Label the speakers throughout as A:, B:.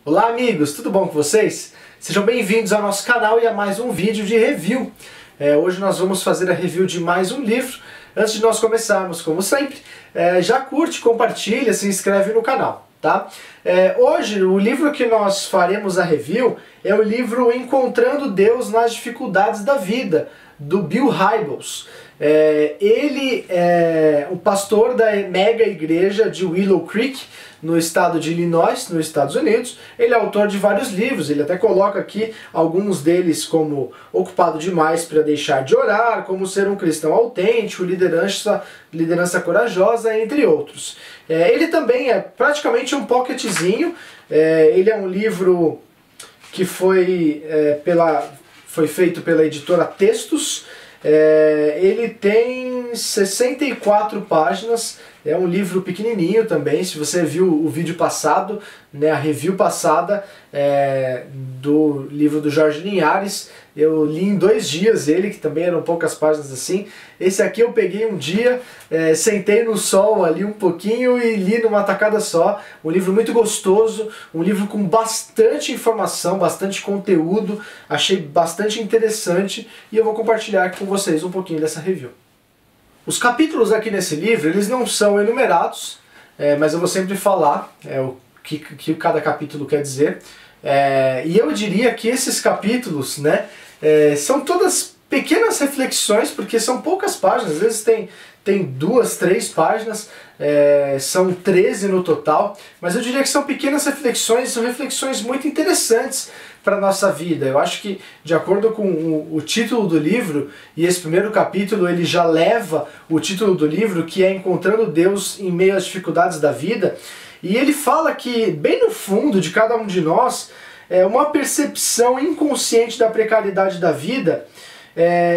A: Olá amigos, tudo bom com vocês? Sejam bem-vindos ao nosso canal e a mais um vídeo de review. Hoje nós vamos fazer a review de mais um livro. Antes de nós começarmos, como sempre, já curte, compartilha, se inscreve no canal, tá? Hoje o livro que nós faremos a review é o livro Encontrando Deus nas Dificuldades da Vida, do Bill Hybels. Ele é o pastor da mega igreja de Willow Creek, no estado de Illinois, nos Estados Unidos. Ele é autor de vários livros, ele até coloca aqui alguns deles como Ocupado Demais para Deixar de Orar, Como Ser um Cristão Autêntico, Liderança Corajosa, entre outros. Ele também é praticamente um pocketzinho, ele é um livro que foi feito pela editora Textos. Ele tem 64 páginas, é um livro pequenininho também. Se você viu o vídeo passado, né, a review passada do livro do Jorge Linhares, eu li em 2 dias ele, que também eram poucas páginas assim. Esse aqui eu peguei um dia, sentei no sol ali um pouquinho e li numa tacada só. Um livro muito gostoso, um livro com bastante informação, bastante conteúdo, achei bastante interessante e eu vou compartilhar com vocês um pouquinho dessa review. Os capítulos aqui nesse livro, eles não são enumerados, mas eu vou sempre falar o que cada capítulo quer dizer. E eu diria que esses capítulos, né, são todas pequenas reflexões, porque são poucas páginas, às vezes tem 2, 3 páginas, são 13 no total, mas eu diria que são pequenas reflexões, são reflexões muito interessantes para a nossa vida. Eu acho que, de acordo com o título do livro, e esse primeiro capítulo ele já leva o título do livro, que é Encontrando Deus em Meio às Dificuldades da Vida, e ele fala que, bem no fundo de cada um de nós, uma percepção inconsciente da precariedade da vida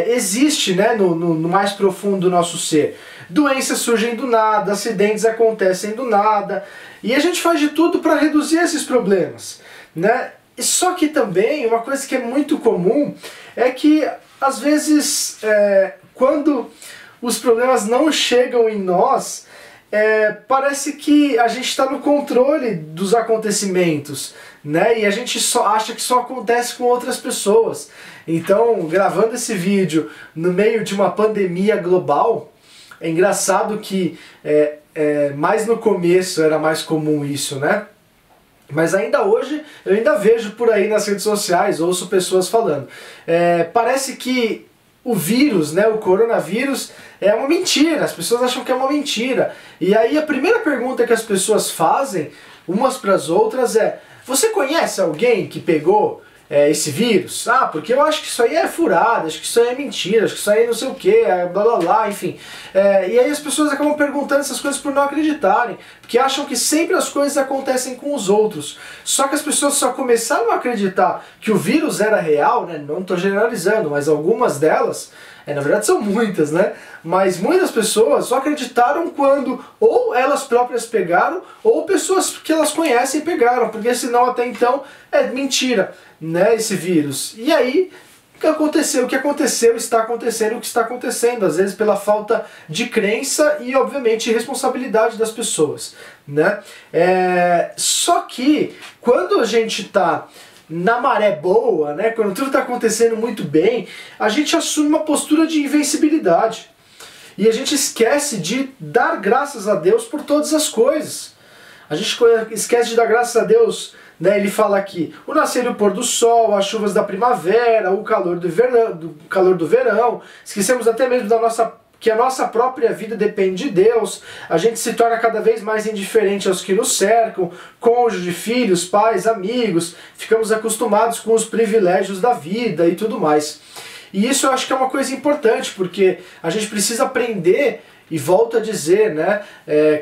A: existe, né, no mais profundo do nosso ser. Doenças surgem do nada, acidentes acontecem do nada, e a gente faz de tudo para reduzir esses problemas, né? Só que também, uma coisa que é muito comum, é que às vezes, quando os problemas não chegam em nós, parece que a gente está no controle dos acontecimentos, né? E a gente só acha que só acontece com outras pessoas. Então, gravando esse vídeo no meio de uma pandemia global, é engraçado que mais no começo era mais comum isso, né? Mas ainda hoje eu ainda vejo por aí nas redes sociais, ouço pessoas falando. Parece que o vírus, né, o coronavírus, é uma mentira, as pessoas acham que é uma mentira. E aí a primeira pergunta que as pessoas fazem, umas para as outras, você conhece alguém que pegou esse vírus? Ah, porque eu acho que isso aí é furada, acho que isso aí é mentira, acho que isso aí não sei o que, blá blá blá, enfim. E aí as pessoas acabam perguntando essas coisas por não acreditarem, porque acham que sempre as coisas acontecem com os outros. Só que as pessoas só começaram a acreditar que o vírus era real, né? Não estou generalizando, mas algumas delas, na verdade são muitas, né? Mas muitas pessoas só acreditaram quando ou elas próprias pegaram, ou pessoas que elas conhecem pegaram, porque senão até então é mentira, né, esse vírus. E aí, o que aconteceu, está acontecendo o que está acontecendo, às vezes pela falta de crença e, obviamente, responsabilidade das pessoas, né? Só que, quando a gente está na maré boa, né, quando tudo está acontecendo muito bem, a gente assume uma postura de invencibilidade. E a gente esquece de dar graças a Deus por todas as coisas. A gente esquece de dar graças a Deus, né? Ele fala aqui, o nascer e o pôr do sol, as chuvas da primavera, o calor do verão. Esquecemos até mesmo que a nossa própria vida depende de Deus. A gente se torna cada vez mais indiferente aos que nos cercam, cônjuge, filhos, pais, amigos. Ficamos acostumados com os privilégios da vida e tudo mais. E isso eu acho que é uma coisa importante, porque a gente precisa aprender, e volto a dizer, né,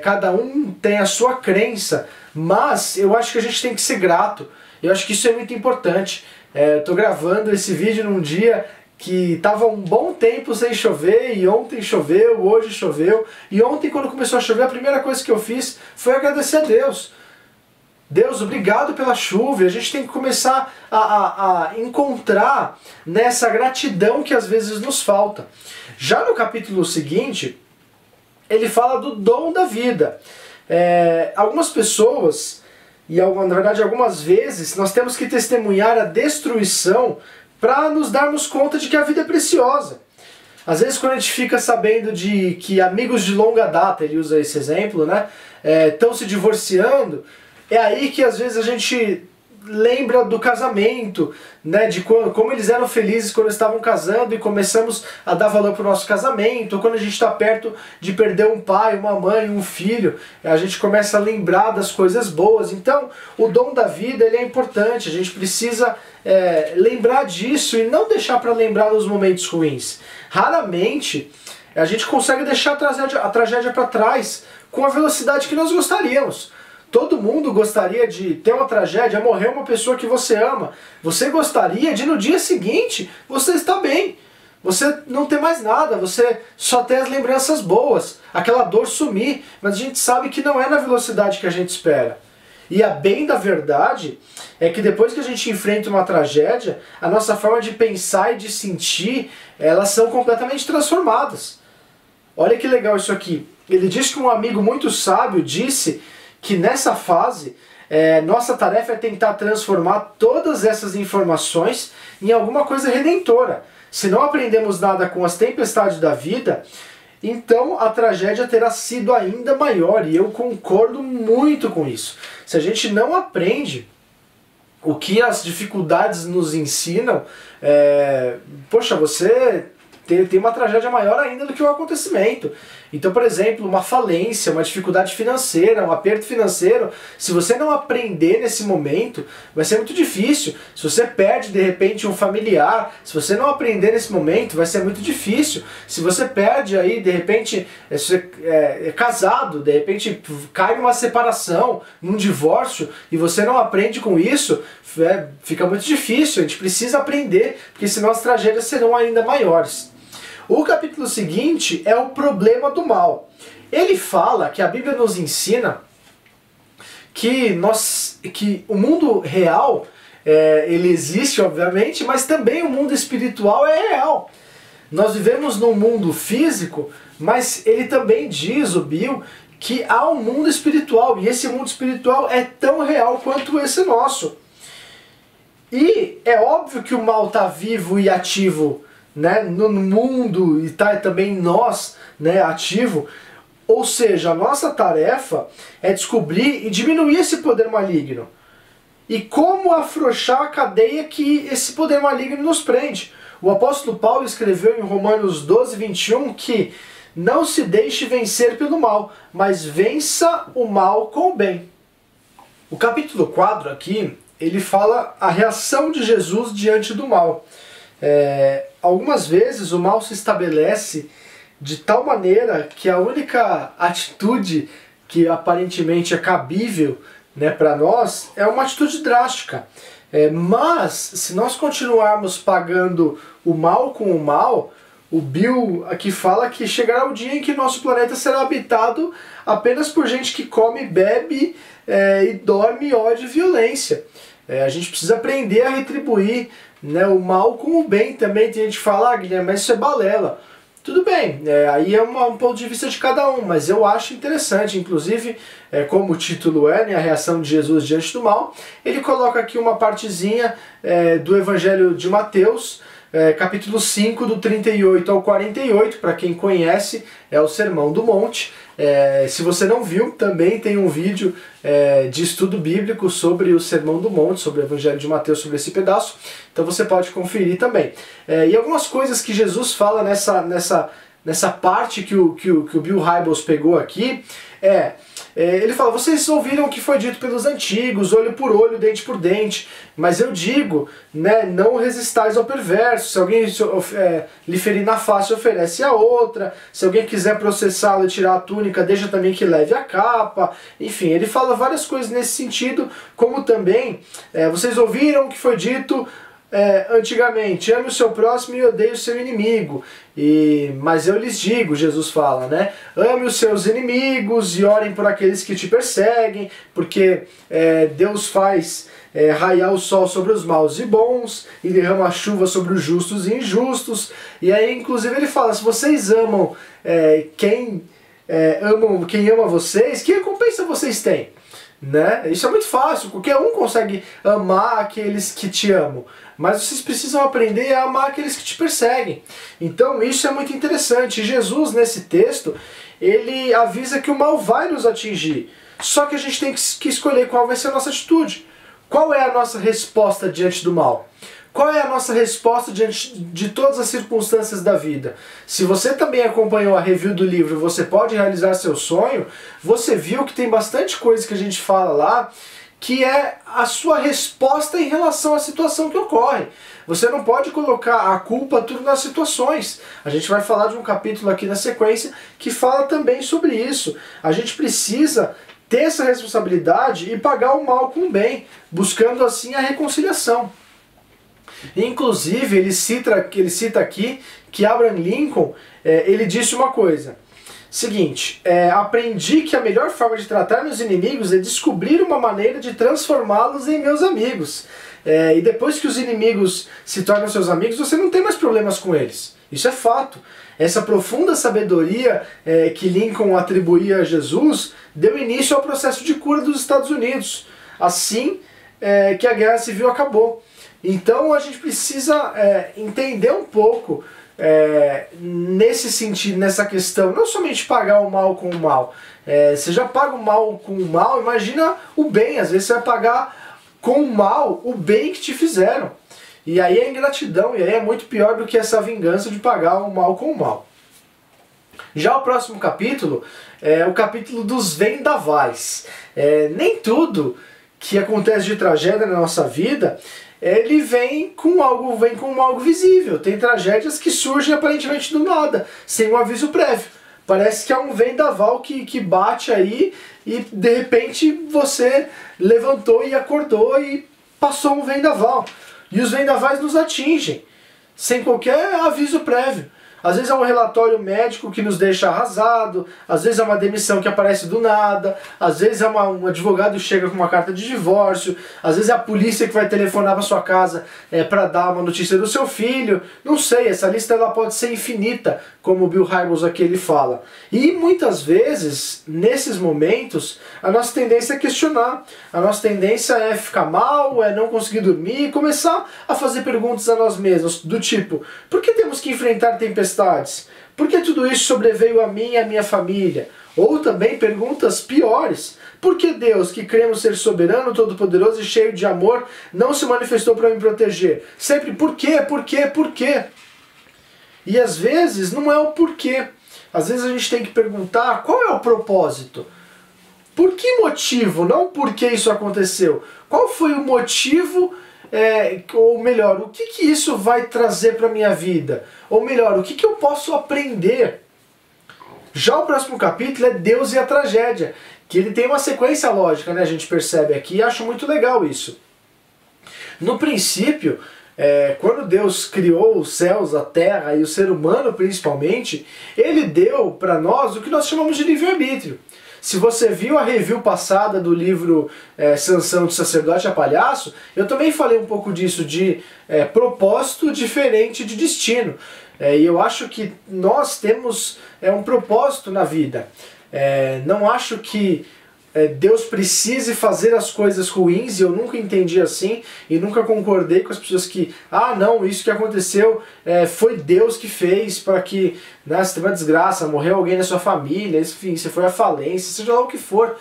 A: cada um tem a sua crença, mas eu acho que a gente tem que ser grato. Eu acho que isso é muito importante. Eu tô gravando esse vídeo num dia que estava um bom tempo sem chover, e ontem choveu, hoje choveu, e ontem quando começou a chover a primeira coisa que eu fiz foi agradecer a Deus. Deus, obrigado pela chuva. A gente tem que começar a encontrar nessa gratidão que às vezes nos falta. Já no capítulo seguinte, ele fala do dom da vida. Algumas pessoas e na verdade algumas vezes nós temos que testemunhar a destruição para nos darmos conta de que a vida é preciosa. Às vezes quando a gente fica sabendo de que amigos de longa data, ele usa esse exemplo, né, estão se divorciando, é aí que às vezes a gente lembra do casamento, né, de como eles eram felizes quando estavam casando e começamos a dar valor para o nosso casamento, ou quando a gente está perto de perder um pai, uma mãe, um filho, a gente começa a lembrar das coisas boas. Então o dom da vida ele é importante, a gente precisa lembrar disso e não deixar para lembrar nos momentos ruins. Raramente a gente consegue deixar a tragédia para trás com a velocidade que nós gostaríamos. Todo mundo gostaria de ter uma tragédia, morrer uma pessoa que você ama. Você gostaria de no dia seguinte você estar bem. Você não ter mais nada, você só ter as lembranças boas, aquela dor sumir. Mas a gente sabe que não é na velocidade que a gente espera. E a bem da verdade é que depois que a gente enfrenta uma tragédia, a nossa forma de pensar e de sentir, elas são completamente transformadas. Olha que legal isso aqui. Ele diz que um amigo muito sábio disse que nessa fase, nossa tarefa é tentar transformar todas essas informações em alguma coisa redentora. Se não aprendemos nada com as tempestades da vida, então a tragédia terá sido ainda maior, e eu concordo muito com isso. Se a gente não aprende o que as dificuldades nos ensinam, poxa, você tem uma tragédia maior ainda do que o acontecimento. Então, por exemplo, uma falência, uma dificuldade financeira, um aperto financeiro, se você não aprender nesse momento, vai ser muito difícil. Se você perde, de repente, um familiar, se você não aprender nesse momento, vai ser muito difícil. Se você perde aí, de repente, se você é casado, de repente cai numa separação, num divórcio, e você não aprende com isso, fica muito difícil. A gente precisa aprender, porque senão as tragédias serão ainda maiores. O capítulo seguinte é o problema do mal. Ele fala que a Bíblia nos ensina que o mundo real, ele existe obviamente, mas também o mundo espiritual é real. Nós vivemos num mundo físico, mas ele também diz, o Bill, que há um mundo espiritual, e esse mundo espiritual é tão real quanto esse nosso. E é óbvio que o mal está vivo e ativo, né, no mundo, e está também nós, né, ativo. Ou seja, a nossa tarefa é descobrir e diminuir esse poder maligno. E como afrouxar a cadeia que esse poder maligno nos prende. O apóstolo Paulo escreveu em Romanos 12, 21 que não se deixe vencer pelo mal, mas vença o mal com o bem. O capítulo 4 aqui, ele fala a reação de Jesus diante do mal. Algumas vezes o mal se estabelece de tal maneira que a única atitude que aparentemente é cabível, né, para nós é uma atitude drástica. Mas se nós continuarmos pagando o mal com o mal, o Bill aqui fala que chegará o dia em que nosso planeta será habitado apenas por gente que come, bebe e dorme ódio e violência. A gente precisa aprender a retribuir, né, o mal com o bem também. Tem gente que fala, Guilherme, mas isso é balela. Tudo bem, aí é um ponto de vista de cada um, mas eu acho interessante, inclusive, como o título né, a reação de Jesus diante do mal, ele coloca aqui uma partezinha do Evangelho de Mateus, capítulo 5, do 38 ao 48, para quem conhece, é o Sermão do Monte. Se você não viu, também tem um vídeo de estudo bíblico sobre o Sermão do Monte, sobre o Evangelho de Mateus, sobre esse pedaço, então você pode conferir também. E algumas coisas que Jesus fala nessa parte que o Bill Hybels pegou aqui, ele fala, vocês ouviram o que foi dito pelos antigos, olho por olho, dente por dente, mas eu digo, né, não resistais ao perverso. Se alguém lhe ferir na face, oferece a outra. Se alguém quiser processá-lo e tirar a túnica, deixa também que leve a capa. Enfim, ele fala várias coisas nesse sentido, como também, vocês ouviram o que foi dito antigamente, ame o seu próximo e odeie o seu inimigo. Mas eu lhes digo, Jesus fala, né? Ame os seus inimigos e orem por aqueles que te perseguem, porque Deus faz raiar o sol sobre os maus e bons e derrama a chuva sobre os justos e injustos. E aí, inclusive, ele fala, se vocês amam quem ama vocês, que recompensa vocês têm? né? Isso é muito fácil, qualquer um consegue amar aqueles que te amam, mas vocês precisam aprender a amar aqueles que te perseguem. Então isso é muito interessante. Jesus, nesse texto, ele avisa que o mal vai nos atingir, só que a gente tem que escolher qual vai ser a nossa atitude. Qual é a nossa resposta diante do mal? Qual é a nossa resposta diante de todas as circunstâncias da vida? Se você também acompanhou a review do livro Você Pode Realizar Seu Sonho, você viu que tem bastante coisa que a gente fala lá que é a sua resposta em relação à situação que ocorre. Você não pode colocar a culpa tudo nas situações. A gente vai falar de um capítulo aqui na sequência que fala também sobre isso. A gente precisa ter essa responsabilidade e pagar o mal com o bem, buscando assim a reconciliação. Inclusive, ele cita aqui que Abraham Lincoln, ele disse uma coisa. Seguinte, aprendi que a melhor forma de tratar meus inimigos é descobrir uma maneira de transformá-los em meus amigos. E depois que os inimigos se tornam seus amigos, você não tem mais problemas com eles. Isso é fato. Essa profunda sabedoria que Lincoln atribuía a Jesus deu início ao processo de cura dos Estados Unidos. Assim que a Guerra Civil acabou. Então a gente precisa entender um pouco nesse sentido, nessa questão, não somente pagar o mal com o mal. Você já paga o mal com o mal, imagina o bem. Às vezes você vai pagar com o mal o bem que te fizeram. E aí é ingratidão, e aí é muito pior do que essa vingança de pagar o mal com o mal. Já o próximo capítulo é o capítulo dos vendavais. Nem tudo que acontece de tragédia na nossa vida ele vem com algo visível. Tem tragédias que surgem aparentemente do nada, sem um aviso prévio. Parece que é um vendaval que bate aí e de repente você levantou e acordou e passou um vendaval. E os vendavais nos atingem, sem qualquer aviso prévio. Às vezes é um relatório médico que nos deixa arrasado, às vezes é uma demissão que aparece do nada, às vezes é um advogado que chega com uma carta de divórcio, às vezes é a polícia que vai telefonar para sua casa para dar uma notícia do seu filho. Não sei, essa lista ela pode ser infinita, como o Bill Hybels aqui ele fala. E muitas vezes, nesses momentos, a nossa tendência é questionar. A nossa tendência é ficar mal, é não conseguir dormir e começar a fazer perguntas a nós mesmos, do tipo, por que temos que enfrentar tempestades? Por que tudo isso sobreveio a mim e a minha família? Ou também perguntas piores. Por que Deus, que cremos ser soberano, todo-poderoso e cheio de amor, não se manifestou para me proteger? Sempre por quê, por quê, por quê? E às vezes não é o porquê. Às vezes a gente tem que perguntar qual é o propósito. Por que motivo? Não por que isso aconteceu. Qual foi o motivo? Ou melhor, o que isso vai trazer para a minha vida? Ou melhor, o que eu posso aprender? Já o próximo capítulo é Deus e a tragédia, que ele tem uma sequência lógica, né? A gente percebe aqui e acho muito legal isso. No princípio, quando Deus criou os céus, a terra e o ser humano principalmente, ele deu para nós o que nós chamamos de livre-arbítrio. Se você viu a review passada do livro Sansão de Sacerdote a Palhaço, eu também falei um pouco disso, de propósito diferente de destino. E eu acho que nós temos um propósito na vida. Não acho que Deus precise fazer as coisas ruins, e eu nunca entendi assim, e nunca concordei com as pessoas que, não, isso que aconteceu foi Deus que fez para que você teve uma desgraça, morreu alguém na sua família, enfim, você foi à falência, seja lá o que for,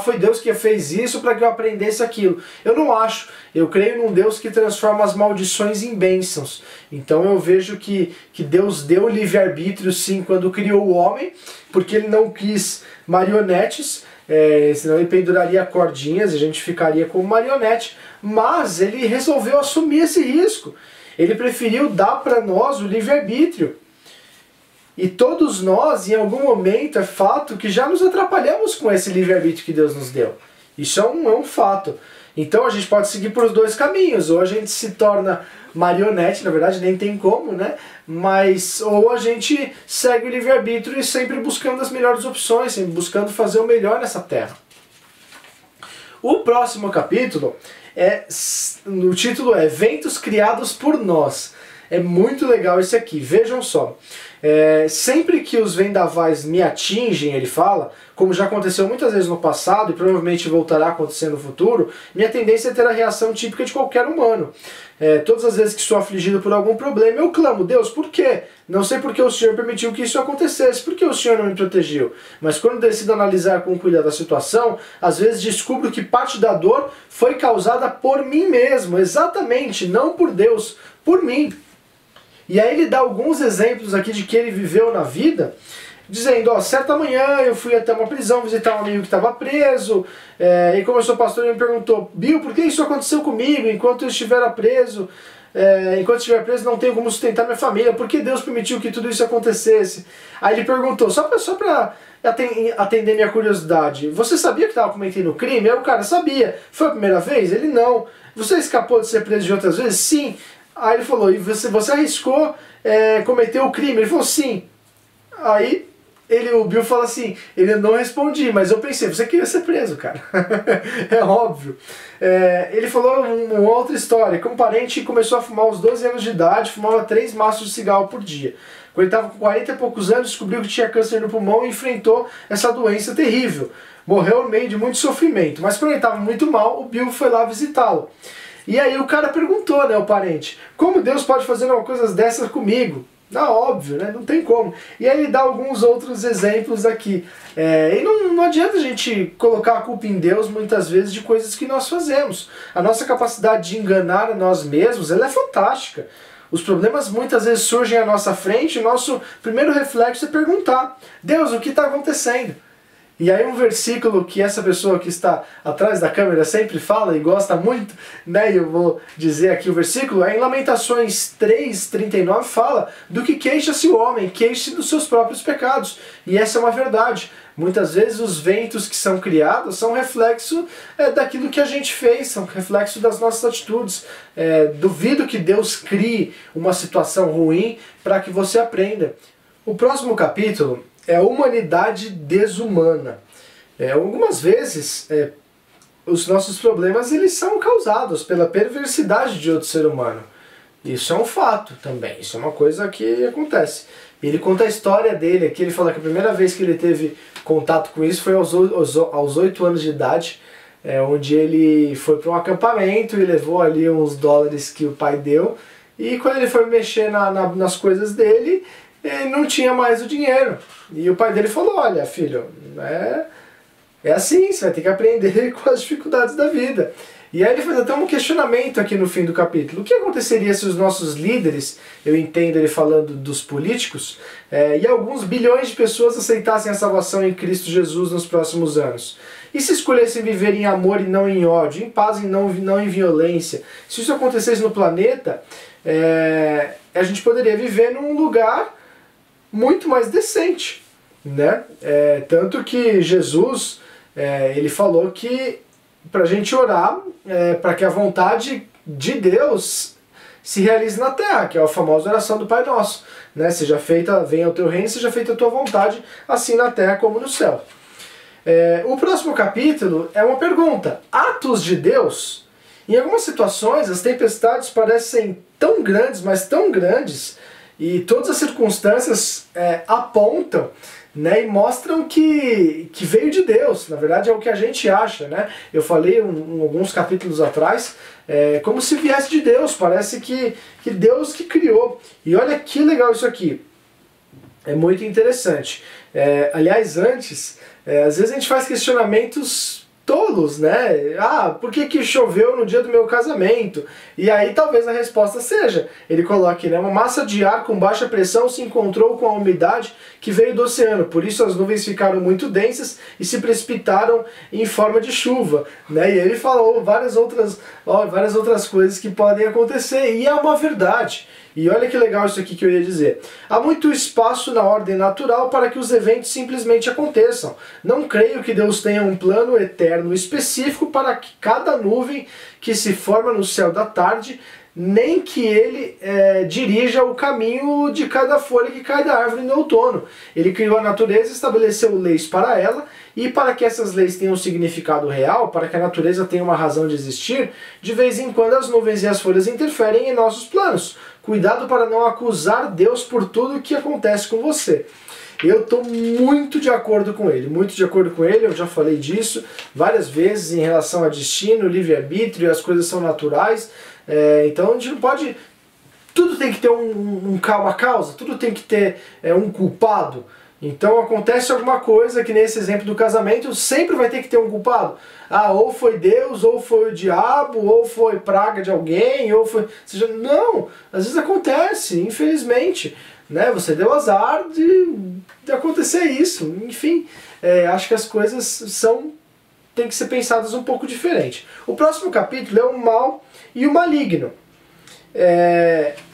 A: foi Deus que fez isso para que eu aprendesse aquilo. Eu não acho, eu creio num Deus que transforma as maldições em bênçãos. Então eu vejo que Deus deu livre-arbítrio sim quando criou o homem, porque ele não quis marionetes, senão ele penduraria cordinhas e a gente ficaria como marionete, mas ele resolveu assumir esse risco. Ele preferiu dar para nós o livre-arbítrio. E todos nós, em algum momento, é fato que já nos atrapalhamos com esse livre-arbítrio que Deus nos deu. Isso é um fato. Então a gente pode seguir por os dois caminhos. Ou a gente se torna marionete, na verdade nem tem como, né? Ou a gente segue o livre-arbítrio e sempre buscando as melhores opções, sempre buscando fazer o melhor nessa terra. O próximo capítulo, o título é Ventos Criados por Nós. É muito legal esse aqui, vejam só. Sempre que os vendavais me atingem, ele fala, como já aconteceu muitas vezes no passado e provavelmente voltará a acontecer no futuro, minha tendência é ter a reação típica de qualquer humano. Todas as vezes que sou afligido por algum problema, eu clamo: Deus, por quê? Não sei por que o Senhor permitiu que isso acontecesse, por que o Senhor não me protegeu? Mas quando decido analisar com cuidado a situação, às vezes descubro que parte da dor foi causada por mim mesmo, exatamente, não por Deus, por mim. E aí ele dá alguns exemplos aqui de que ele viveu na vida, dizendo: ó, certa manhã eu fui até uma prisão visitar um amigo que estava preso, e como eu sou pastor, ele me perguntou: Bill, por que isso aconteceu comigo enquanto eu estiver preso? Enquanto estiver preso não tenho como sustentar minha família, por que Deus permitiu que tudo isso acontecesse? Aí ele perguntou, só para atender minha curiosidade: você sabia que estava cometendo crime? Aí o cara: sabia. Foi a primeira vez? Ele: não. Você escapou de ser preso de outras vezes? Sim. Aí ele falou: e você arriscou cometer o crime? Ele falou: sim. Aí o Bill fala assim: ele não respondi, mas eu pensei, você queria ser preso, cara. É óbvio. Ele falou uma outra história, que um parente começou a fumar aos 12 anos de idade, fumava 3 maços de cigarro por dia. Quando ele estava com 40 e poucos anos, descobriu que tinha câncer no pulmão e enfrentou essa doença terrível. Morreu no meio de muito sofrimento, mas quando ele estava muito mal, o Bill foi lá visitá-lo. E aí o cara perguntou, né, o parente: como Deus pode fazer uma coisa dessas comigo? Óbvio, né? Não tem como. E aí ele dá alguns outros exemplos aqui. E não adianta a gente colocar a culpa em Deus muitas vezes de coisas que nós fazemos. A nossa capacidade de enganar a nós mesmos, ela é fantástica. Os problemas muitas vezes surgem à nossa frente e o nosso primeiro reflexo é perguntar: Deus, o que está acontecendo? E aí um versículo que essa pessoa que está atrás da câmera sempre fala e gosta muito, né? E eu vou dizer aqui o versículo, em Lamentações 3:39 fala: do que queixa-se o homem, queixe-se dos seus próprios pecados. E essa é uma verdade. Muitas vezes os ventos que são criados são reflexo daquilo que a gente fez, são reflexo das nossas atitudes. Duvido que Deus crie uma situação ruim para que você aprenda. O próximo capítulo é a humanidade desumana. Algumas vezes os nossos problemas eles são causados pela perversidade de outro ser humano. Isso é um fato também, isso é uma coisa que acontece. Ele conta a história dele aqui, ele fala que a primeira vez que ele teve contato com isso foi aos 8 anos de idade, onde ele foi para um acampamento e levou ali uns dólares que o pai deu, e quando ele foi mexer nas coisas dele, ele não tinha mais o dinheiro. E o pai dele falou: olha, filho, é assim, você vai ter que aprender com as dificuldades da vida. E aí ele faz até um questionamento aqui no fim do capítulo. O que aconteceria se os nossos líderes, eu entendo ele falando dos políticos, e alguns bilhões de pessoas aceitassem a salvação em Cristo Jesus nos próximos anos? E se escolhessem viver em amor e não em ódio, em paz e não em violência? Se isso acontecesse no planeta, a gente poderia viver num lugar muito mais decente, né? Tanto que Jesus, ele falou que para a gente orar para que a vontade de Deus se realize na terra, que é a famosa oração do Pai Nosso, né? Seja feita, venha o teu reino, seja feita a tua vontade, assim na terra como no céu. O próximo capítulo é uma pergunta: atos de Deus? Em algumas situações as tempestades parecem tão grandes, mas tão grandes, e todas as circunstâncias apontam, né, e mostram que veio de Deus. Na verdade é o que a gente acha, né? Eu falei alguns capítulos atrás, como se viesse de Deus, parece que Deus que criou. E olha que legal isso aqui, é muito interessante. Aliás, antes, às vezes a gente faz questionamentos tolos, né? Por que choveu no dia do meu casamento? E aí talvez a resposta seja, ele coloca, né, uma massa de ar com baixa pressão se encontrou com a umidade que veio do oceano, por isso as nuvens ficaram muito densas e se precipitaram em forma de chuva, né? E ele falou várias outras coisas que podem acontecer, e é uma verdade. E olha que legal isso aqui que eu ia dizer. Há muito espaço na ordem natural para que os eventos simplesmente aconteçam. Não creio que Deus tenha um plano eterno específico para que cada nuvem que se forma no céu da tarde, nem que ele dirija o caminho de cada folha que cai da árvore no outono. Ele criou a natureza, estabeleceu leis para ela, E para que essas leis tenham um significado real, para que a natureza tenha uma razão de existir, de vez em quando as nuvens e as folhas interferem em nossos planos. Cuidado para não acusar Deus por tudo o que acontece com você. Eu estou muito de acordo com ele, eu já falei disso várias vezes em relação a destino, livre-arbítrio, as coisas são naturais, então a gente não pode... Tudo tem que ter uma causa, tudo tem que ter um culpado. Então acontece alguma coisa, que nesse exemplo do casamento, sempre vai ter que ter um culpado. Ah, ou foi Deus, ou foi o diabo, ou foi praga de alguém, ou foi... Não, às vezes acontece, infelizmente. Né? Você deu azar de acontecer isso. Enfim, acho que as coisas têm que ser pensadas um pouco diferente. O próximo capítulo é o mal e o maligno.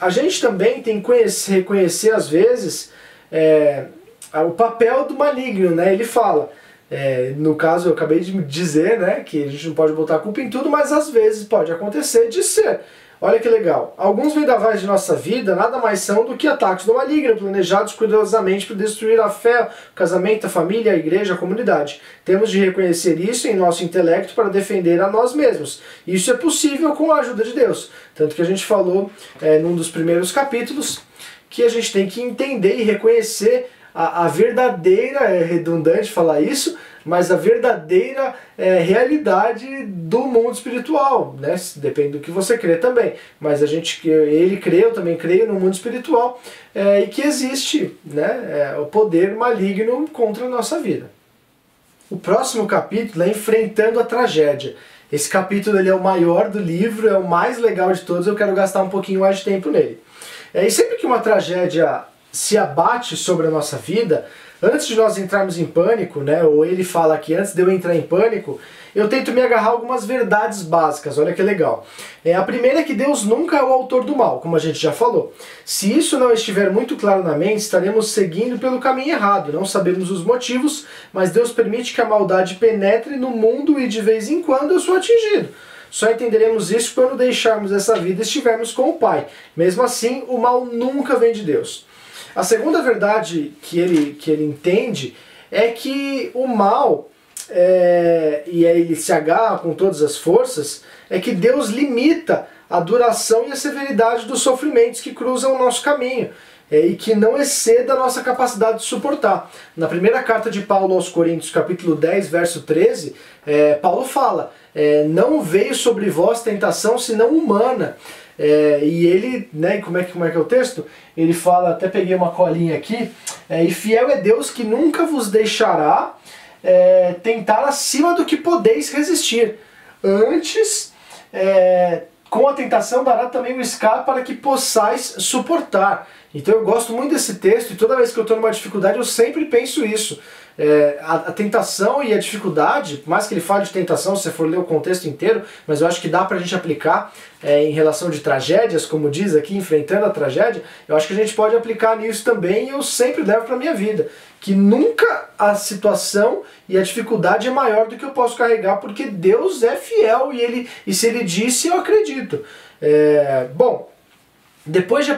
A: A gente também tem que reconhecer às vezes o papel do maligno, né? Ele fala, no caso eu acabei de dizer, né, que a gente não pode botar a culpa em tudo, mas às vezes pode acontecer de ser. Olha que legal. Alguns vendavais de nossa vida nada mais são do que ataques do maligno, planejados cuidadosamente para destruir a fé, o casamento, a família, a igreja, a comunidade. Temos de reconhecer isso em nosso intelecto para defender a nós mesmos. Isso é possível com a ajuda de Deus. Tanto que a gente falou num dos primeiros capítulos que a gente tem que entender e reconhecer a verdadeira, é redundante falar isso, mas a verdadeira realidade do mundo espiritual, né? Depende do que você crê também, mas ele crê, eu também creio no mundo espiritual, e que existe, né, o poder maligno contra a nossa vida. O próximo capítulo é Enfrentando a Tragédia. Esse capítulo ele é o maior do livro, é o mais legal de todos, eu quero gastar um pouquinho mais de tempo nele. E sempre que uma tragédia se abate sobre a nossa vida, antes de nós entrarmos em pânico, né, ou ele fala que antes de eu entrar em pânico, eu tento me agarrar a algumas verdades básicas, olha que legal. A primeira é que Deus nunca é o autor do mal, como a gente já falou. Se isso não estiver muito claro na mente, estaremos seguindo pelo caminho errado, não sabemos os motivos, mas Deus permite que a maldade penetre no mundo e de vez em quando eu sou atingido. Só entenderemos isso quando deixarmos essa vida e estivermos com o Pai. Mesmo assim, o mal nunca vem de Deus. A segunda verdade que ele entende é que o mal, e aí ele se agarra com todas as forças, é que Deus limita a duração e a severidade dos sofrimentos que cruzam o nosso caminho, e que não exceda a nossa capacidade de suportar. Na primeira carta de Paulo aos Coríntios, capítulo 10, verso 13, Paulo fala, não veio sobre vós tentação senão humana. E ele, né, como é que é o texto? Ele fala, até peguei uma colinha aqui, e fiel é Deus que nunca vos deixará tentar acima do que podeis resistir. Antes, com a tentação dará também o escape para que possais suportar. Então eu gosto muito desse texto e toda vez que eu estou numa dificuldade eu sempre penso isso. A tentação e a dificuldade, por mais que ele fale de tentação, se você for ler o contexto inteiro, mas eu acho que dá pra gente aplicar em relação de tragédias, como diz aqui, enfrentando a tragédia, eu acho que a gente pode aplicar nisso também e eu sempre levo pra minha vida. Que nunca a situação e a dificuldade é maior do que eu posso carregar, porque Deus é fiel e se Ele disse, eu acredito. Bom, depois de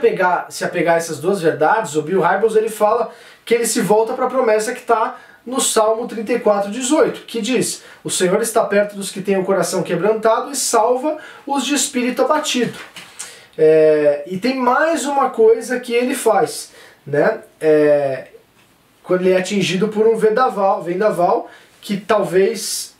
A: se apegar a essas duas verdades, o Bill Hybels ele fala que ele se volta para a promessa que está no Salmo 34:18, que diz: o Senhor está perto dos que têm o coração quebrantado e salva os de espírito abatido. E tem mais uma coisa que ele faz, né? Quando ele é atingido por um vendaval, que talvez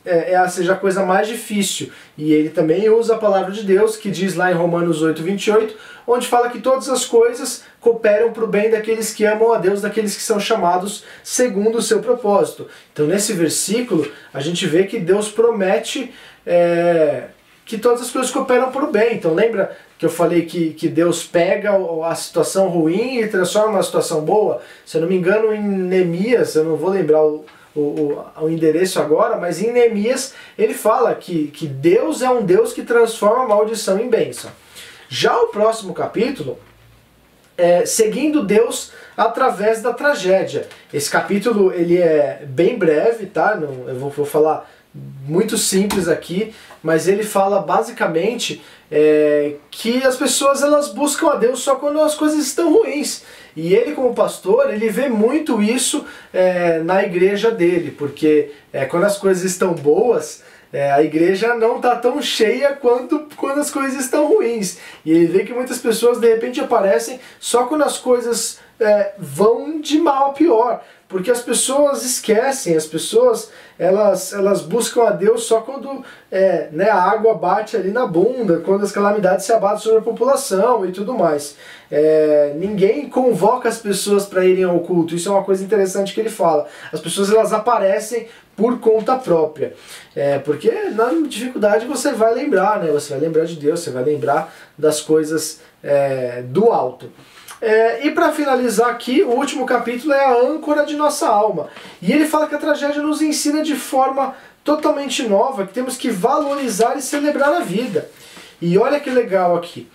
A: seja a coisa mais difícil. E ele também usa a palavra de Deus, que diz lá em Romanos 8:28, onde fala que todas as coisas cooperam para o bem daqueles que amam a Deus, daqueles que são chamados segundo o seu propósito. Então nesse versículo a gente vê que Deus promete que todas as coisas cooperam para o bem. Então lembra que eu falei que Deus pega a situação ruim e transforma numa situação boa? Se eu não me engano, em Neemias, eu não vou lembrar o endereço agora, mas em Neemias ele fala que Deus é um Deus que transforma a maldição em bênção. Já o próximo capítulo seguindo Deus através da tragédia. Esse capítulo ele é bem breve, tá? Eu vou falar muito simples aqui, mas ele fala basicamente que as pessoas elas buscam a Deus só quando as coisas estão ruins. E ele, como pastor, ele vê muito isso na igreja dele, porque quando as coisas estão boas, a igreja não está tão cheia quanto quando as coisas estão ruins. E ele vê que muitas pessoas de repente aparecem só quando as coisas vão de mal a pior. Porque as pessoas esquecem, as pessoas elas buscam a Deus só quando a água bate ali na bunda, quando as calamidades se abatem sobre a população e tudo mais. Ninguém convoca as pessoas para irem ao culto, isso é uma coisa interessante que ele fala. As pessoas elas aparecem por conta própria, porque na dificuldade você vai lembrar, né? Você vai lembrar de Deus, você vai lembrar das coisas do alto. E para finalizar aqui, o último capítulo é a âncora de nossa alma. E ele fala que a tragédia nos ensina de forma totalmente nova, que temos que valorizar e celebrar a vida. E olha que legal aqui.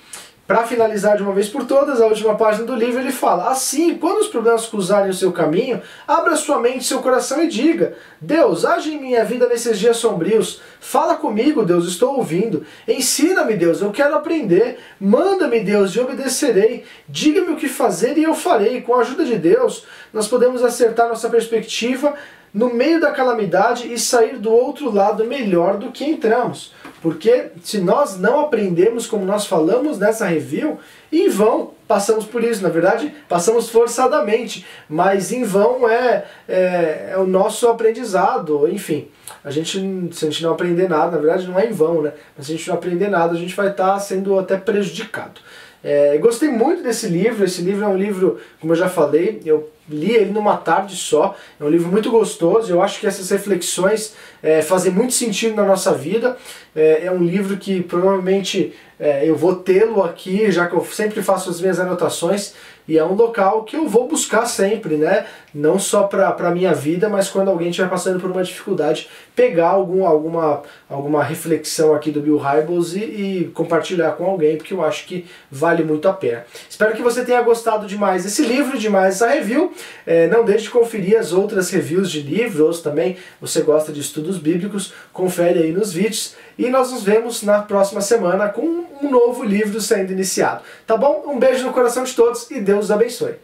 A: Para finalizar de uma vez por todas, a última página do livro ele fala: assim, quando os problemas cruzarem o seu caminho, abra sua mente e seu coração e diga: Deus, age em minha vida nesses dias sombrios. Fala comigo, Deus, estou ouvindo. Ensina-me, Deus, eu quero aprender. Manda-me, Deus, e obedecerei. Diga-me o que fazer e eu farei. Com a ajuda de Deus, nós podemos acertar nossa perspectiva no meio da calamidade e sair do outro lado melhor do que entramos. Porque se nós não aprendemos como nós falamos nessa review, em vão passamos por isso. Na verdade, passamos forçadamente, mas em vão é o nosso aprendizado. Enfim, se a gente não aprender nada, na verdade não é em vão, né? Mas se a gente não aprender nada, a gente vai estar sendo até prejudicado. Gostei muito desse livro. Esse livro é um livro, como eu já falei, eu li ele numa tarde só. É um livro muito gostoso. Eu acho que essas reflexões fazem muito sentido na nossa vida. É um livro que provavelmente eu vou tê-lo aqui, já que eu sempre faço as minhas anotações, e é um local que eu vou buscar sempre, né? Não só para a minha vida, mas quando alguém estiver passando por uma dificuldade, pegar alguma reflexão aqui do Bill Hybels e compartilhar com alguém, porque eu acho que vale muito a pena. Espero que você tenha gostado demais desse livro, demais dessa review. Não deixe de conferir as outras reviews de livros, também você gosta de estudos bíblicos, confere aí nos vídeos. E nós nos vemos na próxima semana com um novo livro sendo iniciado. Tá bom? Um beijo no coração de todos e Deus os abençoe.